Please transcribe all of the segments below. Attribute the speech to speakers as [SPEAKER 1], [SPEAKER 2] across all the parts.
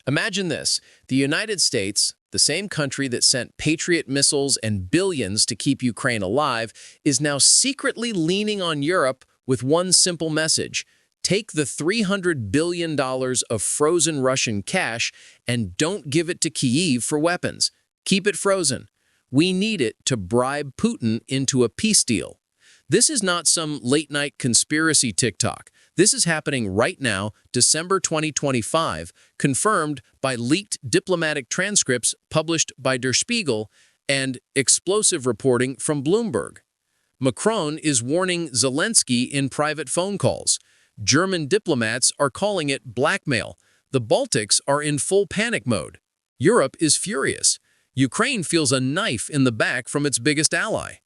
[SPEAKER 1] Imagine this. The United States, the same country that sent Patriot missiles and billions to keep Ukraine alive, is now secretly leaning on Europe with one simple message. Take the $300 billion of frozen Russian cash and don't give it to Kyiv for weapons. Keep it frozen. We need it to bribe Putin into a peace deal. This is not some late-night conspiracy TikTok. This is happening right now, December 2025, confirmed by leaked diplomatic transcripts published by Der Spiegel and explosive reporting from Bloomberg. Macron is warning Zelensky in private phone calls. German diplomats are calling it blackmail. The Baltics are in full panic mode. Europe is furious. Ukraine feels a knife in the back from its biggest ally.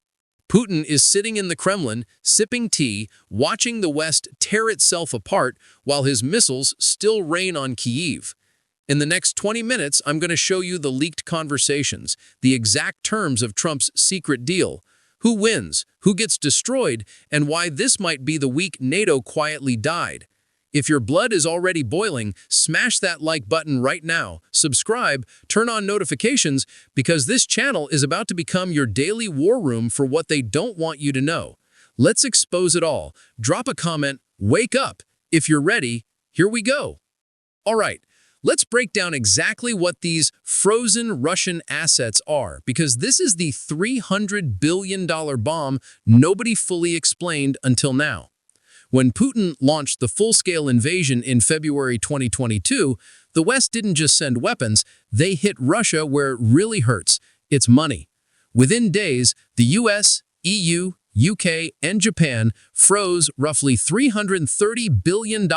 [SPEAKER 1] Putin is sitting in the Kremlin, sipping tea, watching the West tear itself apart while his missiles still rain on Kyiv. In the next 20 minutes, I'm going to show you the leaked conversations, the exact terms of Trump's secret deal, who wins, who gets destroyed, and why this might be the week NATO quietly died. If your blood is already boiling, smash that like button right now, subscribe, turn on notifications, because this channel is about to become your daily war room for what they don't want you to know. Let's expose it all. Drop a comment, wake up. If you're ready, here we go. All right, let's break down exactly what these frozen Russian assets are, because this is the $300 billion bomb nobody fully explained until now. When Putin launched the full-scale invasion in February 2022, the West didn't just send weapons, they hit Russia where it really hurts, its money. Within days, the US, EU, UK, and Japan froze roughly $330 billion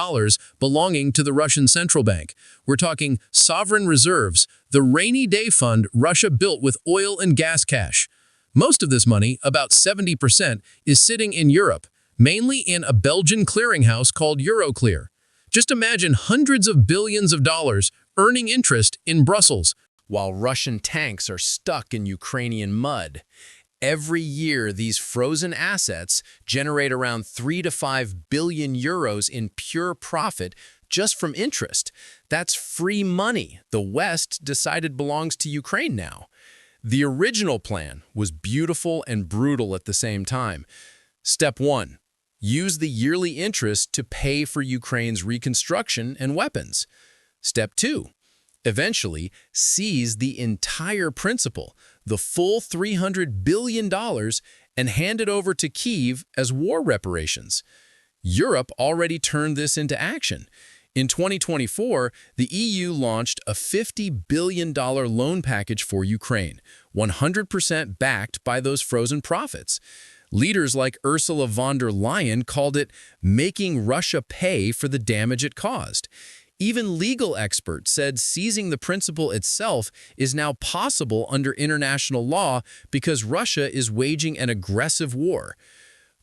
[SPEAKER 1] belonging to the Russian central bank. We're talking sovereign reserves, the rainy day fund Russia built with oil and gas cash. Most of this money, about 70%, is sitting in Europe, mainly in a Belgian clearinghouse called Euroclear. Just imagine hundreds of billions of dollars earning interest in Brussels, while Russian tanks are stuck in Ukrainian mud. Every year, these frozen assets generate around 3 to 5 billion euros in pure profit just from interest. That's free money the West decided belongs to Ukraine now. The original plan was beautiful and brutal at the same time. Step 1. Use the yearly interest to pay for Ukraine's reconstruction and weapons. Step 2. Eventually, seize the entire principal, the full $300 billion, and hand it over to Kyiv as war reparations. Europe already turned this into action. In 2024, the EU launched a $50 billion loan package for Ukraine, 100% backed by those frozen profits. Leaders like Ursula von der Leyen called it making Russia pay for the damage it caused. Even legal experts said seizing the principal itself is now possible under international law because Russia is waging an aggressive war.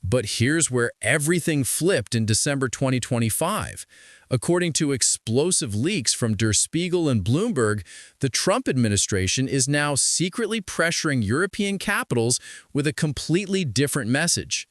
[SPEAKER 1] But here's where everything flipped in December 2025. According to explosive leaks from Der Spiegel and Bloomberg, the Trump administration is now secretly pressuring European capitals with a completely different message.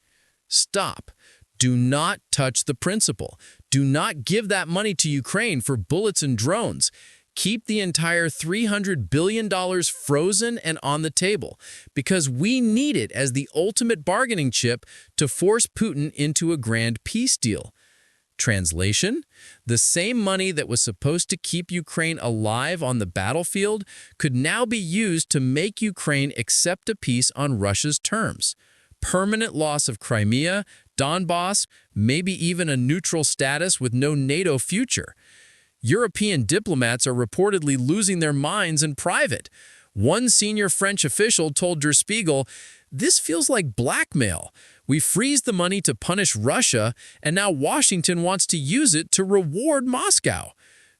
[SPEAKER 1] Stop. Do not touch the principal. Do not give that money to Ukraine for bullets and drones. Keep the entire $300 billion frozen and on the table, because we need it as the ultimate bargaining chip to force Putin into a grand peace deal. Translation: the same money that was supposed to keep Ukraine alive on the battlefield could now be used to make Ukraine accept a peace on Russia's terms. Permanent loss of Crimea, Donbass, maybe even a neutral status with no NATO future. European diplomats are reportedly losing their minds in private. One senior French official told Der Spiegel, "This feels like blackmail. We freeze the money to punish Russia, and now Washington wants to use it to reward Moscow."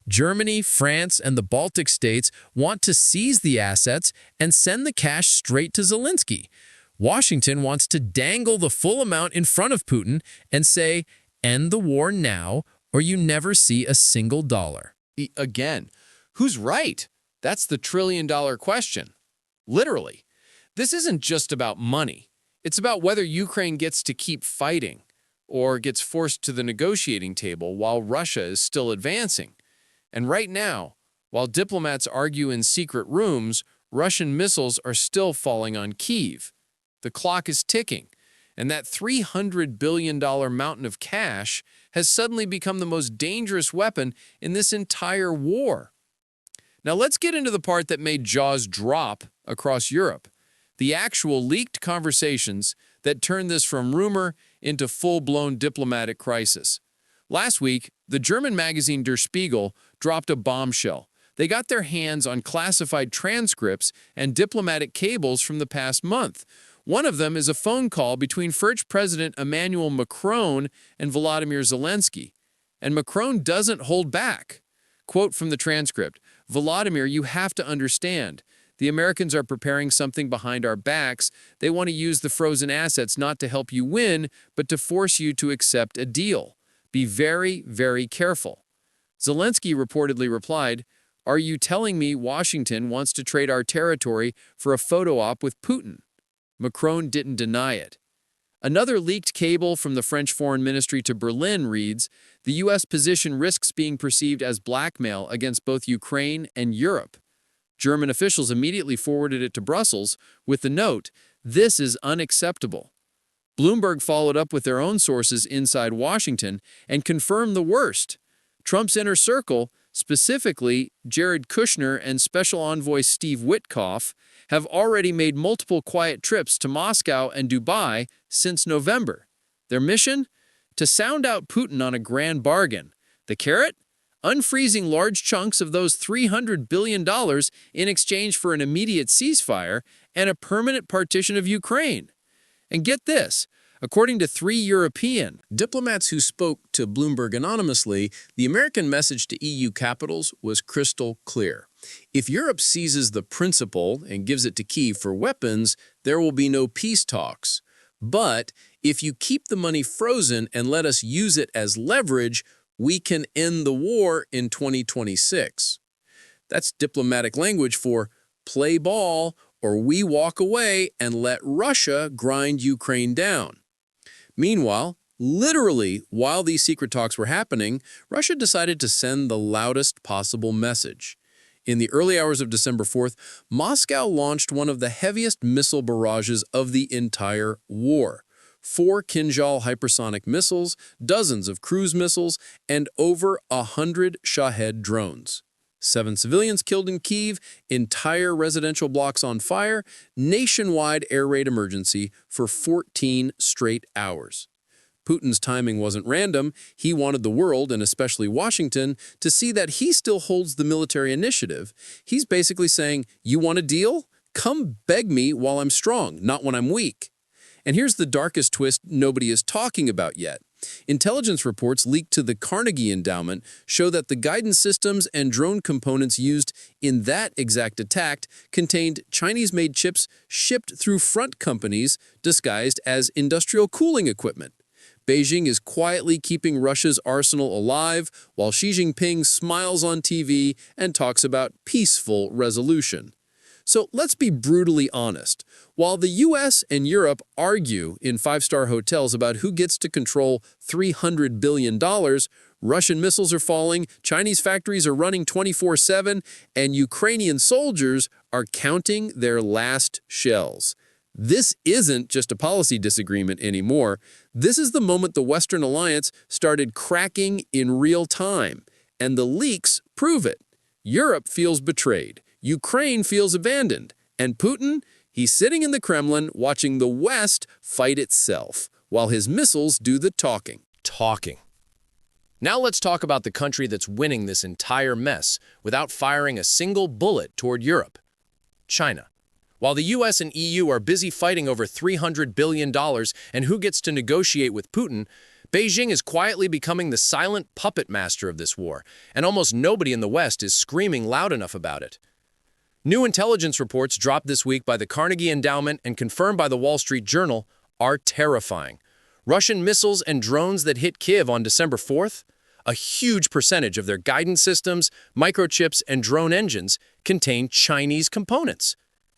[SPEAKER 1] Germany, France, and the Baltic states want to seize the assets and send the cash straight to Zelensky. Washington wants to dangle the full amount in front of Putin and say, "End the war now, or you never see a single dollar."
[SPEAKER 2] Again, who's right? That's the trillion-dollar question. Literally. This isn't just about money. It's about whether Ukraine gets to keep fighting or gets forced to the negotiating table while Russia is still advancing. And right now, While diplomats argue in secret rooms, Russian missiles are still falling on Kyiv. The clock is ticking, and that $300 billion mountain of cash has suddenly become the most dangerous weapon in this entire war. Now let's get into the part that made jaws drop across Europe, the actual leaked conversations that turned this from rumor into full-blown diplomatic crisis. Last week, the German magazine Der Spiegel dropped a bombshell. They got their hands on classified transcripts and diplomatic cables from the past month. One of them is a phone call between French President Emmanuel Macron and Volodymyr Zelensky. And Macron doesn't hold back. Quote from the transcript, "Volodymyr, you have to understand. The Americans are preparing something behind our backs. They want to use the frozen assets not to help you win, but to force you to accept a deal. Be very, very careful." Zelensky reportedly replied, "Are you telling me Washington wants to trade our territory for a photo op with Putin?" Macron didn't deny it. Another leaked cable from the French Foreign Ministry to Berlin reads, "The U.S. position risks being perceived as blackmail against both Ukraine and Europe." German officials immediately forwarded it to Brussels with the note, "This is unacceptable." Bloomberg followed up with their own sources inside Washington and confirmed the worst. Trump's inner circle, specifically Jared Kushner and Special Envoy Steve Witkoff, have already made multiple quiet trips to Moscow and Dubai since November. Their mission? To sound out Putin on a grand bargain. The carrot? Unfreezing large chunks of those $300 billion in exchange for an immediate ceasefire and a permanent partition of Ukraine. And get this, according to 3 European
[SPEAKER 1] diplomats who spoke to Bloomberg anonymously, the American message to EU capitals was crystal clear. If Europe seizes the principle and gives it to Kyiv for weapons, there will be no peace talks. But if you keep the money frozen and let us use it as leverage, we can end the war in 2026. That's diplomatic language for play ball, or we walk away and let Russia grind Ukraine down. Meanwhile, literally, while these secret talks were happening, Russia decided to send the loudest possible message. In the early hours of December 4th, Moscow launched one of the heaviest missile barrages of the entire war. 4 Kinzhal hypersonic missiles, dozens of cruise missiles, and over 100 Shahed drones. 7 civilians killed in Kyiv, entire residential blocks on fire, nationwide air raid emergency for 14 straight hours. Putin's timing wasn't random. He wanted the world, and especially Washington, to see that he still holds the military initiative. He's basically saying, you want a deal? Come beg me while I'm strong, not when I'm weak. And here's the darkest twist nobody is talking about yet. Intelligence reports leaked to the Carnegie Endowment show that the guidance systems and drone components used in that exact attack contained Chinese-made chips shipped through front companies disguised as industrial cooling equipment. Beijing is quietly keeping Russia's arsenal alive while Xi Jinping smiles on TV and talks about peaceful resolution. So let's be brutally honest. While the US and Europe argue in 5-star hotels about who gets to control $300 billion, Russian missiles are falling, Chinese factories are running 24/7, and Ukrainian soldiers are counting their last shells. This isn't just a policy disagreement anymore. This is the moment the Western alliance started cracking in real time, and the leaks prove it. Europe feels betrayed. Ukraine feels abandoned. And Putin, he's sitting in the Kremlin watching the West fight itself, while his missiles do the talking. Now let's talk about the country that's winning this entire mess without firing a single bullet toward Europe. China. While the US and EU are busy fighting over $300 billion and who gets to negotiate with Putin, Beijing is quietly becoming the silent puppet master of this war, and almost nobody in the West is screaming loud enough about it. New intelligence reports dropped this week by the Carnegie Endowment and confirmed by the Wall Street Journal are terrifying. Russian missiles and drones that hit Kyiv on December 4th, a huge percentage of their guidance systems, microchips, and drone engines contain Chinese components.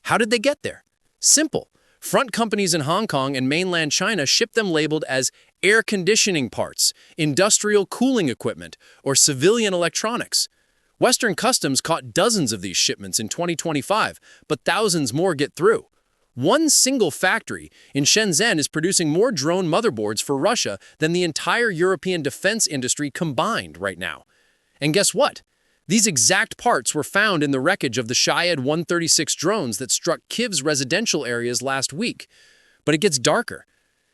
[SPEAKER 1] How did they get there? Simple. Front companies in Hong Kong and mainland China ship them labeled as air conditioning parts, industrial cooling equipment, or civilian electronics. Western customs caught dozens of these shipments in 2025, but thousands more get through. One single factory in Shenzhen is producing more drone motherboards for Russia than the entire European defense industry combined right now. And guess what? These exact parts were found in the wreckage of the Shahed 136 drones that struck Kyiv's residential areas last week. But it gets darker.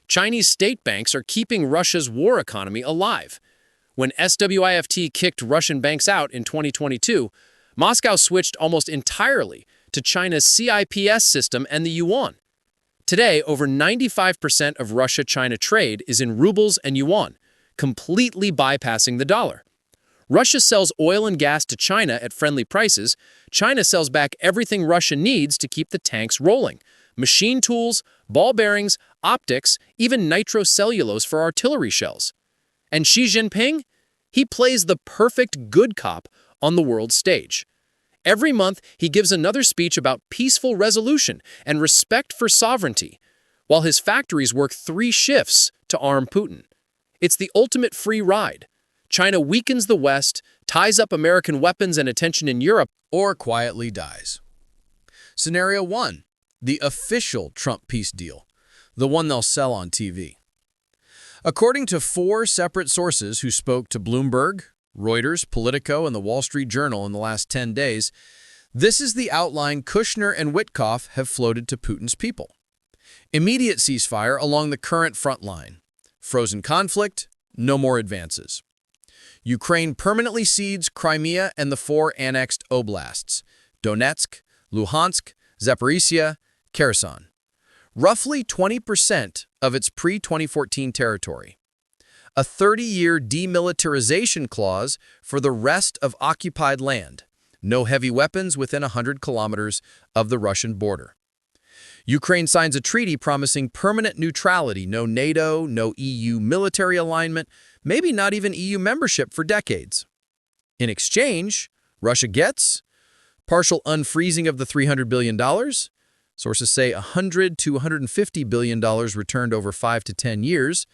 [SPEAKER 1] Chinese state banks are keeping Russia's war economy alive. When SWIFT kicked Russian banks out in 2022, Moscow switched almost entirely to China's CIPS system and the yuan. Today, over 95% of Russia-China trade is in rubles and yuan, completely bypassing the dollar. Russia sells oil and gas to China at friendly prices. China sells back everything Russia needs to keep the tanks rolling. Machine tools, ball bearings, optics, even nitrocellulose for artillery shells. And Xi Jinping? He plays the perfect good cop on the world stage. Every month, he gives another speech about peaceful resolution and respect for sovereignty, while his factories work 3 shifts to arm Putin. It's the ultimate free ride. China weakens the West, ties up American weapons and attention in Europe,
[SPEAKER 3] or quietly dies. Scenario 1. The official Trump peace deal, the one they'll sell on TV. According to 4 separate sources who spoke to Bloomberg, Reuters, Politico, and the Wall Street Journal in the last 10 days, this is the outline Kushner and Witkoff have floated to Putin's people. Immediate ceasefire along the current front line. Frozen conflict, no more advances. Ukraine permanently cedes Crimea and the 4 annexed oblasts, Donetsk, Luhansk, Zaporizhia, Kherson. Roughly 20% of its pre-2014 territory. A 30-year demilitarization clause for the rest of occupied land. No heavy weapons within 100 kilometers of the Russian border. Ukraine signs a treaty promising permanent neutrality, no NATO, no EU military alignment, maybe not even EU membership for decades. In exchange, Russia gets partial unfreezing of the $300 billion, sources say $100 to $150 billion returned over 5 to 10 years,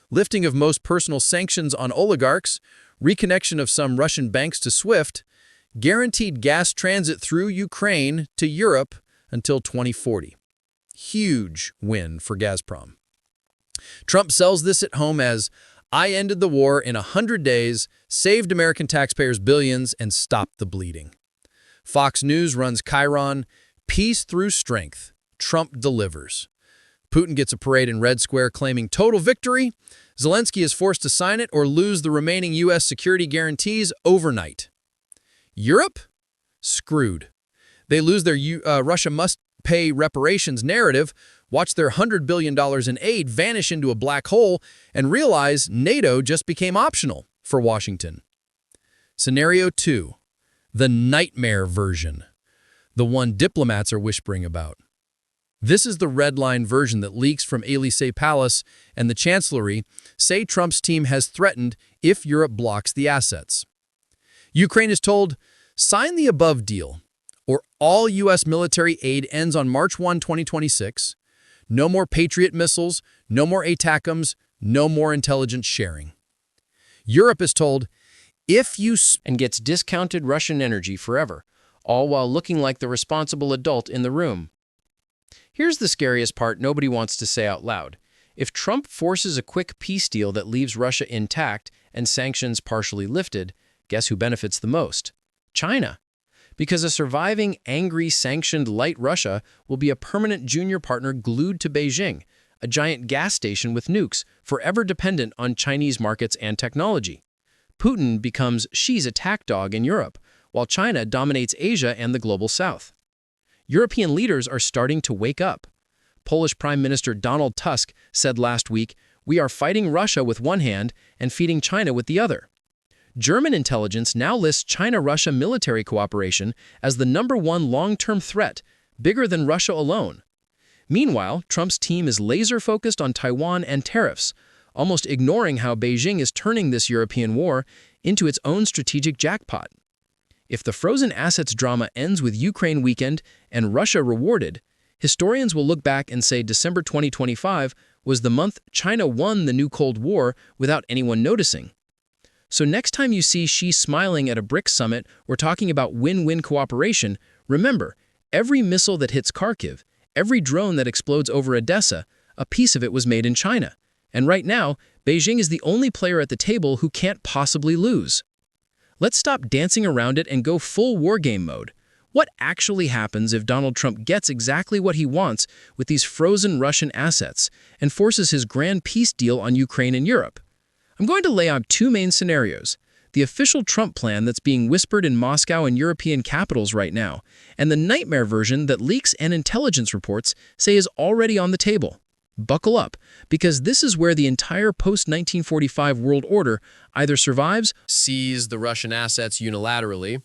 [SPEAKER 3] lifting of most personal sanctions on oligarchs, reconnection of some Russian banks to SWIFT, guaranteed gas transit through Ukraine to Europe until 2040. Huge win for Gazprom. Trump sells this at home as, "I ended the war in 100 days, saved American taxpayers billions, and stopped the bleeding." Fox News runs Chiron, "Peace through strength. Trump delivers." Putin gets a parade in Red Square claiming total victory. Zelensky is forced to sign it or lose the remaining U.S. security guarantees overnight. Europe? Screwed. They lose their Russia must pay reparations narrative, watch their $100 billion in aid vanish into a black hole, and realize NATO just became optional for Washington. Scenario 2. The nightmare version. The one diplomats are whispering about. This is the red line version that leaks from Élysée Palace and the Chancellery say Trump's team has threatened if Europe blocks the assets. Ukraine is told, sign the above deal, or all U.S. military aid ends on March 1, 2026. No more Patriot missiles, no more ATACMS, no more intelligence sharing. Europe is told, if you
[SPEAKER 1] and gets discounted Russian energy forever, all while looking like the responsible adult in the room. Here's the scariest part nobody wants to say out loud. If Trump forces a quick peace deal that leaves Russia intact and sanctions partially lifted, guess who benefits the most? China. Because a surviving, angry, sanctioned light Russia will be a permanent junior partner glued to Beijing, a giant gas station with nukes, forever dependent on Chinese markets and technology. Putin becomes Xi's attack dog in Europe, while China dominates Asia and the global south. European leaders are starting to wake up. Polish Prime Minister Donald Tusk said last week, "We are fighting Russia with one hand and feeding China with the other." German intelligence now lists China-Russia military cooperation as the #1 long-term threat, bigger than Russia alone. Meanwhile, Trump's team is laser-focused on Taiwan and tariffs, almost ignoring how Beijing is turning this European war into its own strategic jackpot. If the frozen assets drama ends with Ukraine weakened and Russia rewarded, historians will look back and say December 2025 was the month China won the new Cold War without anyone noticing. So next time you see Xi smiling at a BRICS summit or talking about win-win cooperation, remember, every missile that hits Kharkiv, every drone that explodes over Odessa, a piece of it was made in China. And right now, Beijing is the only player at the table who can't possibly lose. Let's stop dancing around it and go full war game mode. What actually happens if Donald Trump gets exactly what he wants with these frozen Russian assets and forces his grand peace deal on Ukraine and Europe? I'm going to lay out two main scenarios: the official Trump plan that's being whispered in Moscow and European capitals right now, and the nightmare version that leaks and intelligence reports say is already on the table. Buckle up, because this is where the entire post-1945 world order either survives,
[SPEAKER 2] Seize the Russian assets unilaterally.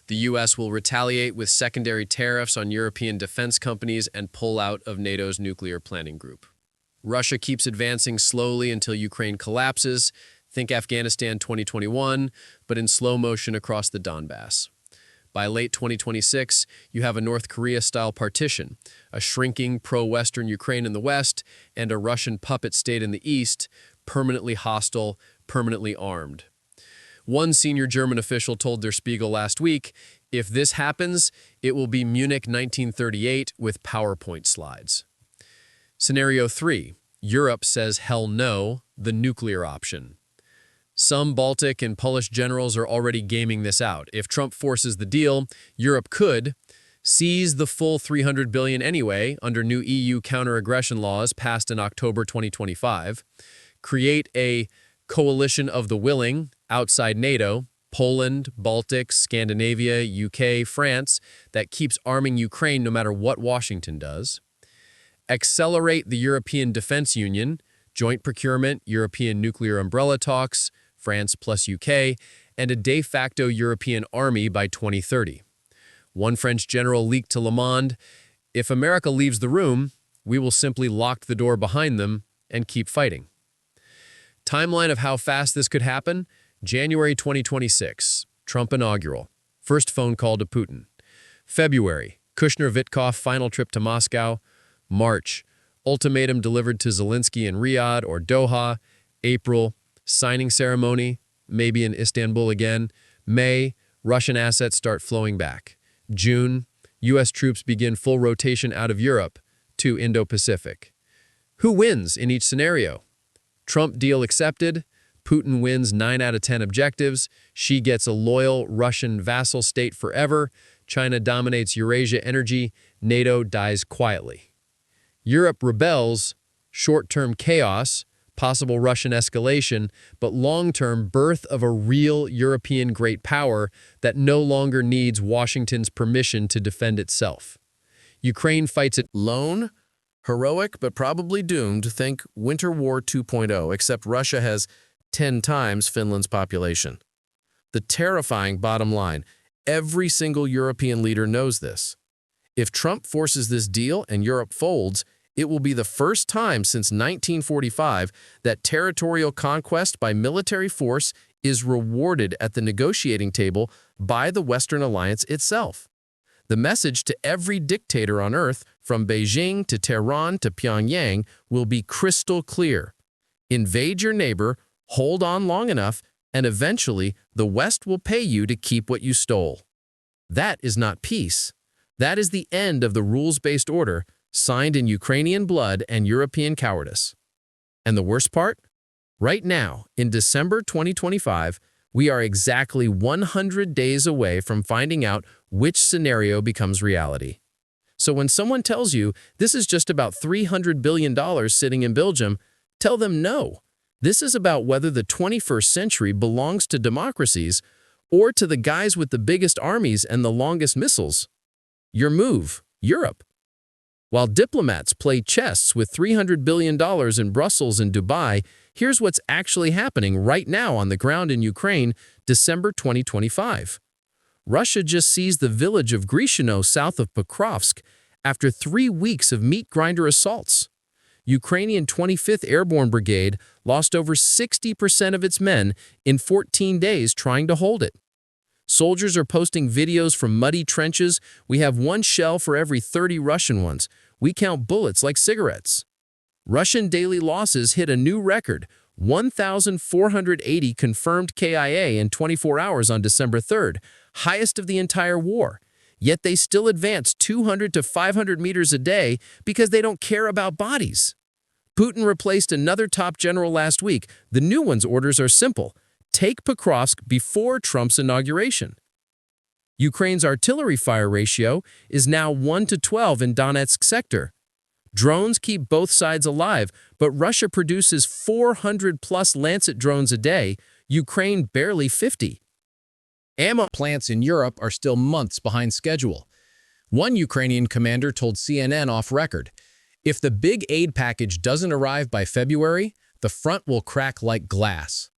[SPEAKER 2] The U.S. will retaliate with secondary tariffs on European defense companies and pull out of NATO's nuclear planning group. Russia keeps advancing slowly until Ukraine collapses. Think Afghanistan 2021, but in slow motion across the Donbass. By late 2026, you have a North Korea-style partition, a shrinking pro-Western Ukraine in the west, and a Russian puppet state in the east, permanently hostile, permanently armed. One senior German official told Der Spiegel last week, if this happens, it will be Munich 1938 with PowerPoint slides. Scenario 3. Europe says hell no, the nuclear option. Some Baltic and Polish generals are already gaming this out. If Trump forces the deal, Europe could seize the full $300 billion anyway under new EU counter-aggression laws passed in October 2025, create a coalition of the willing outside NATO, Poland, Baltics, Scandinavia, UK, France, that keeps arming Ukraine no matter what Washington does, accelerate the European Defense Union, joint procurement, European nuclear umbrella talks, France plus UK, and a de facto European army by 2030. One French general leaked to Le Monde, if America leaves the room, we will simply lock the door behind them and keep fighting. Timeline of how fast this could happen: January 2026, Trump inaugural, first phone call to Putin. February, Kushner-Witkoff final trip to Moscow. March, ultimatum delivered to Zelensky in Riyadh or Doha. April, signing ceremony, maybe in Istanbul again. May, Russian assets start flowing back. June, U.S. troops begin full rotation out of Europe to Indo-Pacific. Who wins in each scenario? Trump deal accepted, Putin wins 9 out of 10 objectives, Xi gets a loyal Russian vassal state forever, China dominates Eurasia energy, NATO dies quietly. Europe rebels, short-term chaos, possible Russian escalation, but long-term birth of a real European great power that no longer needs Washington's permission to defend itself. Ukraine fights it
[SPEAKER 3] Lone, heroic, but probably doomed. Think Winter War 2.0, except Russia has 10 times Finland's population. The terrifying bottom line: every single European leader knows this. If Trump forces this deal and Europe folds, it will be the first time since 1945 that territorial conquest by military force is rewarded at the negotiating table by the Western alliance itself. The message to every dictator on earth, from Beijing to Tehran to Pyongyang, will be crystal clear. Invade your neighbor, hold on long enough, and eventually the West will pay you to keep what you stole. That is not peace. That is the end of the rules-based order, signed in Ukrainian blood and European cowardice. And the worst part? Right now, in December 2025, we are exactly 100 days away from finding out which scenario becomes reality. So when someone tells you this is just about $300 billion sitting in Belgium, tell them no. This is about whether the 21st century belongs to democracies or to the guys with the biggest armies and the longest missiles. Your move, Europe. While diplomats play chess with $300 billion in Brussels and Dubai, here's what's actually happening right now on the ground in Ukraine, December 2025. Russia just seized the village of Grishino south of Pokrovsk after 3 weeks of meat grinder assaults. Ukrainian 25th Airborne Brigade lost over 60% of its men in 14 days trying to hold it. Soldiers are posting videos from muddy trenches. We have 1 shell for every 30 Russian ones. We count bullets like cigarettes. Russian daily losses hit a new record,
[SPEAKER 1] 1,480 confirmed KIA in 24 hours on December 3rd, highest of the entire war. Yet they still advance 200 to 500 meters a day because they don't care about bodies. Putin replaced another top general last week. The new one's orders are simple. Take Pokrovsk before Trump's inauguration. Ukraine's artillery fire ratio is now 1 to 12 in Donetsk sector. Drones keep both sides alive, but Russia produces 400-plus Lancet drones a day, Ukraine barely 50.
[SPEAKER 3] Ammo plants in Europe are still months behind schedule. One Ukrainian commander told CNN off record, "If the big aid package doesn't arrive by February, the front will crack like glass."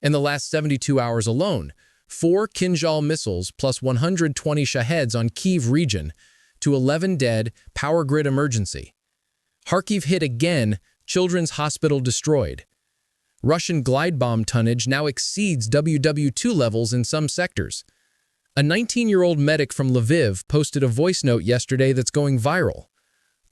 [SPEAKER 3] In the last 72 hours alone, 4 Kinzhal missiles plus 120 Shaheds on Kyiv region to 11 dead, power grid emergency. Kharkiv hit again, children's hospital destroyed. Russian glide bomb tonnage now exceeds WW2 levels in some sectors. A 19-year-old medic from Lviv posted a voice note yesterday that's going viral.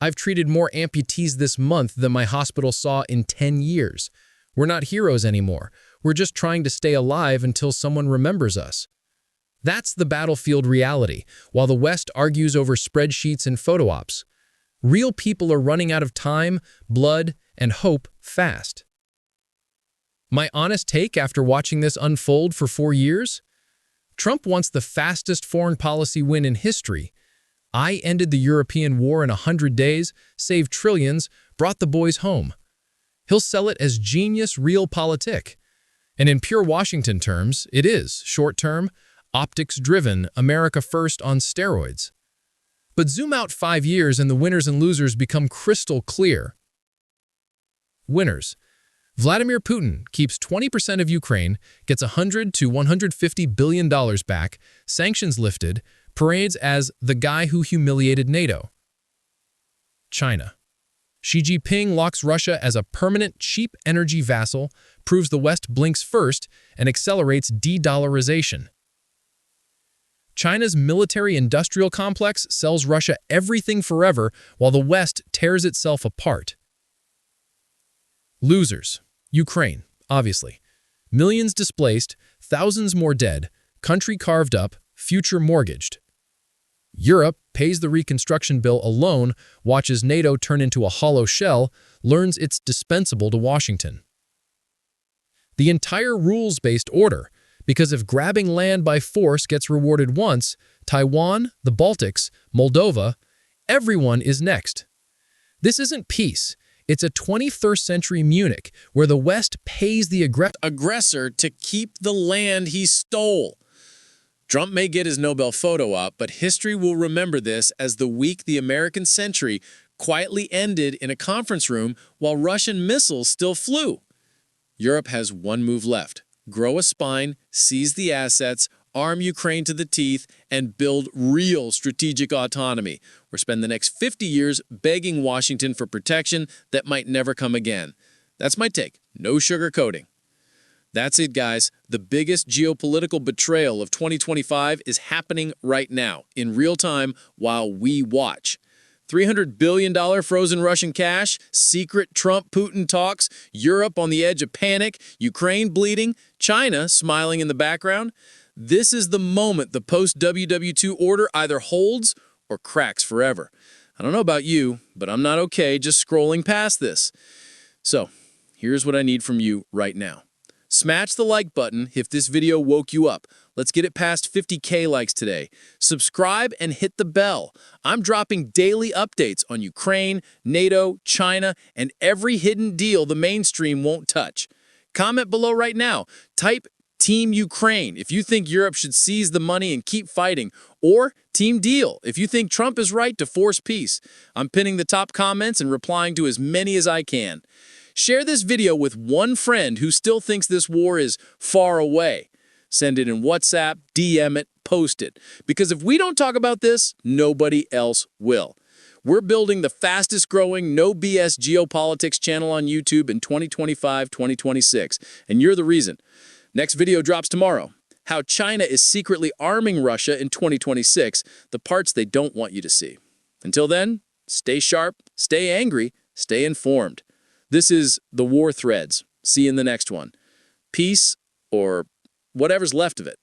[SPEAKER 3] "I've treated more amputees this month than my hospital saw in 10 years. We're not heroes anymore. We're just trying to stay alive until someone remembers us." That's the battlefield reality, while the West argues over spreadsheets and photo ops. Real people are running out of time, blood, and hope fast. My honest take after watching this unfold for 4 years? Trump wants the fastest foreign policy win in history. I ended the European war in 100 days, saved trillions, brought the boys home. He'll sell it as genius realpolitik. And in pure Washington terms, it is short-term, optics-driven, America first on steroids. But zoom out 5 years and the winners and losers become crystal clear. Winners. Vladimir Putin keeps 20% of Ukraine, gets $100 to $150 billion back, sanctions lifted, parades as the guy who humiliated NATO. China. Xi Jinping locks Russia as a permanent cheap energy vassal, proves the West blinks first, and accelerates de-dollarization. China's military-industrial complex sells Russia everything forever while the West tears itself apart. Losers. Ukraine, obviously. Millions displaced, thousands more dead, country carved up, future mortgaged. Europe pays the reconstruction bill alone, watches NATO turn into a hollow shell, learns it's dispensable to Washington. The entire rules-based order, because if grabbing land by force gets rewarded once, Taiwan, the Baltics, Moldova, everyone is next. This isn't peace. It's a 21st century Munich where the West pays the aggressor to keep the land he stole. Trump may get his Nobel photo op, but history will remember this as the week the American century quietly ended in a conference room while Russian missiles still flew. Europe has one move left. Grow a spine, seize the assets, arm Ukraine to the teeth, and build real strategic autonomy, or spend the next 50 years begging Washington for protection that might never come again. That's my take. No sugarcoating. That's it, guys. The biggest geopolitical betrayal of 2025 is happening right now, in real time, while we watch. $300 billion frozen Russian cash, secret Trump-Putin talks, Europe on the edge of panic, Ukraine bleeding, China smiling in the background. This is the moment the post-WW2 order either holds or cracks forever. I don't know about you, but I'm not okay just scrolling past this. So, here's what I need from you right now. Smash the like button if this video woke you up. Let's get it past 50K likes today. Subscribe and hit the bell. I'm dropping daily updates on Ukraine, NATO, China, and every hidden deal the mainstream won't touch. Comment below right now. Type Team Ukraine if you think Europe should seize the money and keep fighting, or Team Deal if you think Trump is right to force peace. I'm pinning the top comments and replying to as many as I can. Share this video with one friend who still thinks this war is far away. Send it in WhatsApp, DM it, post it. Because if we don't talk about this, nobody else will. We're building the fastest growing, no BS geopolitics channel on YouTube in 2025-2026. And you're the reason. Next video drops tomorrow. How China is secretly arming Russia in 2026, the parts they don't want you to see. Until then, stay sharp, stay angry, stay informed. This is The War Threads.
[SPEAKER 1] See you in the next one. Peace, or whatever's left of it.